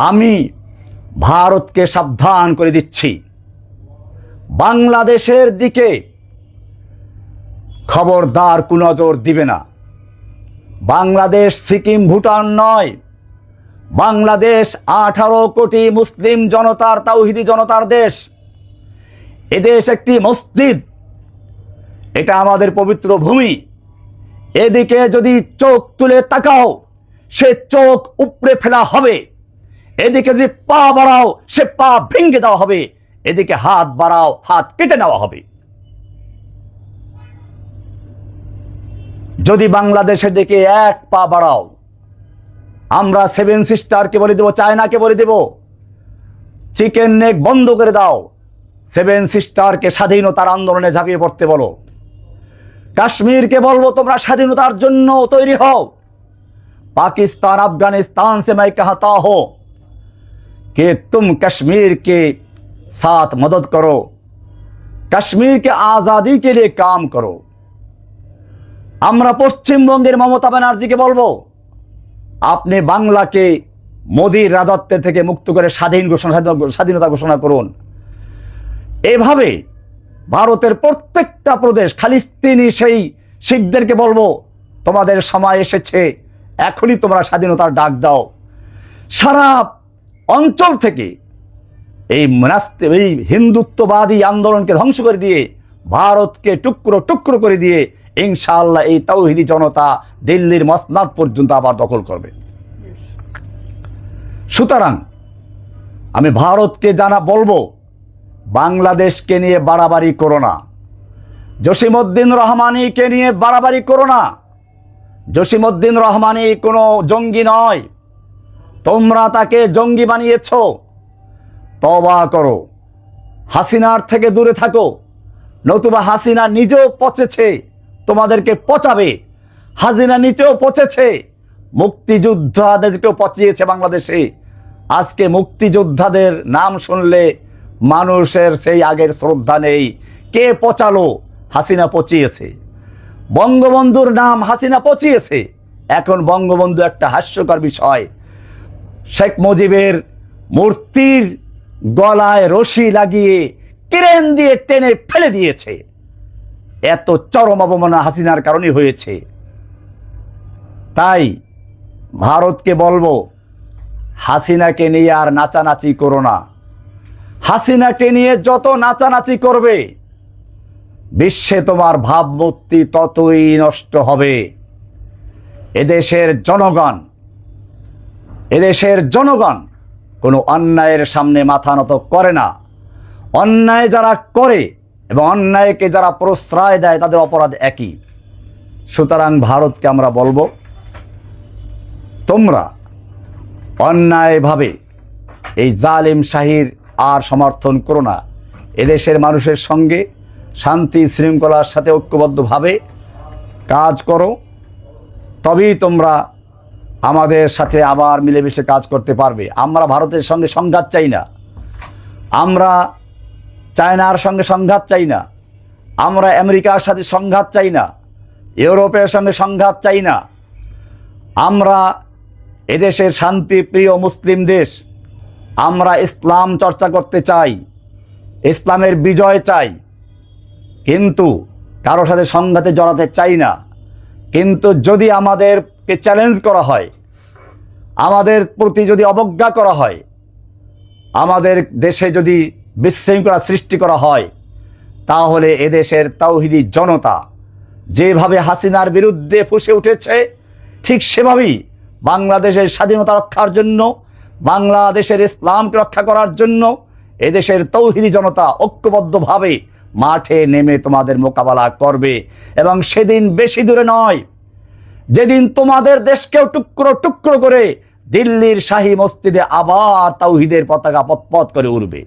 আমি ভারতকে সাবধান করে দিচ্ছি, বাংলাদেশের দিকে খবরদার কুনজর দিবে না। বাংলাদেশ সিকিম ভুটান নয়, বাংলাদেশ 18 কোটি মুসলিম জনতার, তাওহিদি জনতার দেশ। এদেশ একটি মসজিদ, এটা আমাদের পবিত্র ভূমি। এদিকে যদি চোখ তুলে তাকাও, সে চোখ উপড়ে ফেলা হবে। এদিকে যদি পা বাড়াও, সে পা ভেঙে দেওয়া হবে। এদিকে হাত বাড়াও, হাত কেটে নেওয়া হবে। যদি বাংলাদেশের দিকে এক পা বাড়াও, আমরা 7 সিস্টারকে বলে দেব, চায়নাকে বলে দেব, চিকেন নেক বন্ধ করে দাও। 7 সিস্টারকে স্বাধীনতার আন্দোলনে ঝাঁপিয়ে পড়তে বলো। কাশ্মীরকে বলবো, তোমরা স্বাধীনতার জন্য তৈরি হও। पाकिस्तान अफगानिस्तान से मैं कहता हूं कि तुम कश्मीर के साथ मदद करो, कश्मीर के आज़ादी के लिए काम करो। আমরা পশ্চিমবঙ্গের মমতা ব্যানার্জিকে বলবো, আপনি বাংলাকে মোদির রাজত্বের থেকে মুক্ত করে স্বাধীনতা ঘোষণা করুন। এভাবে ভারতের প্রত্যেকটা প্রদেশ, খালিস্তিনি সেই শিখদেরকে বলবো, তোমাদের সময় এসেছে, এখনই তোমরা স্বাধীনতার ডাক দাও। সারা অঞ্চল থেকে এই হিন্দুত্ববাদী আন্দোলনকে ধ্বংস করে দিয়ে, ভারতকে টুকরো টুকরো করে দিয়ে ইনশাআল্লাহ এই তাওহিদি জনতা দিল্লির মসনাদ পর্যন্ত আবার দখল করবে। সুতরাং আমি ভারতকে বলবো, বাংলাদেশকে নিয়ে বাড়াবাড়ি করো না। জসিমউদ্দিন রহমানিকে নিয়ে বাড়াবাড়ি করো না। জসিমউদ্দিন রহমানি কোনো জঙ্গি নয়, তোমরা তাকে জঙ্গি বানিয়েছ। তওবা করো, হাসিনার থেকে দূরে থাকো, নতুবা হাসিনা নিজেও পচেছে, তোমাদেরকে পচাবে। হাসিনা নিজেও পচেছে, মুক্তিযোদ্ধাদেরকেও পচিয়েছে বাংলাদেশে। আজকে মুক্তিযোদ্ধাদের নাম শুনলে মানুষের সেই আগের শ্রদ্ধা নেই। কে পচালো? হাসিনা পচিয়েছে। বঙ্গবন্ধুর নাম হাসিনা পচিয়েছে। এখন বঙ্গবন্ধু একটা হাস্যকর বিষয়। শেখ মুজিবের মূর্তির গলায় রশি লাগিয়ে ক্রেন দিয়ে টেনে ফেলে দিয়েছে। এত চরম অবমাননা হাসিনার কারণে হয়েছে। তাই ভারতকে বলবো, হাসিনাকে নিয়ে আর নাচানাচি করো না। হাসিনাকে নিয়ে যত নাচানাচি করবে, বিশ্বে তোমার ভাবমূর্তি ততই নষ্ট হবে। এদেশের জনগণ কোনো অন্যায়ের সামনে মাথা নত করে না। অন্যায় যারা করে এবং অন্যায়কে যারা প্রশ্রয় দেয়, তাদের অপরাধ একই। সুতরাং ভারতকে আমরা বলবো, তোমরা অন্যায়ভাবে এই জালিম শাহীর আর সমর্থন করো না। এদেশের মানুষের সঙ্গে শান্তি শৃঙ্খলার সাথে ঐক্যবদ্ধভাবে কাজ করো, তবেই তোমরা আমাদের সাথে আবার মিলেমিশে কাজ করতে পারবে। আমরা ভারতের সঙ্গে সংঘাত চাই না, আমরা চায়নার সঙ্গে সংঘাত চাই না, আমরা আমেরিকার সাথে সংঘাত চাই না, ইউরোপের সঙ্গে সংঘাত চাই না। আমরা এদেশের শান্তিপ্রিয় মুসলিম দেশ, আমরা ইসলাম চর্চা করতে চাই, ইসলামের বিজয় চাই, কিন্তু কারো সাথে সংঘাতে জড়াতে চাই না। কিন্তু যদি আমাদেরকে চ্যালেঞ্জ করা হয়, আমাদের প্রতি যদি অবজ্ঞা করা হয়, আমাদের দেশে যদি বিশৃঙ্খলা সৃষ্টি করা হয়, তাহলে এদেশের তাওহিদি জনতা যেভাবে হাসিনার বিরুদ্ধে ফুঁসে উঠেছে, ঠিক সেভাবেই বাংলাদেশের স্বাধীনতা রক্ষার জন্য, বাংলাদেশের ইসলামকে রক্ষা করার জন্য এদেশের তাওহিদি জনতা ঐক্যবদ্ধভাবে মাঠে নেমে তোমাদের মোকাবেলা করবে। এবং সেদিন বেশি দূরে নয়, যেদিন তোমাদের দেশকেও টুকরো টুকরো করে দিল্লির শাহী মসজিদে আবার তাওহিদের পতাকা পতপত করে উড়বে।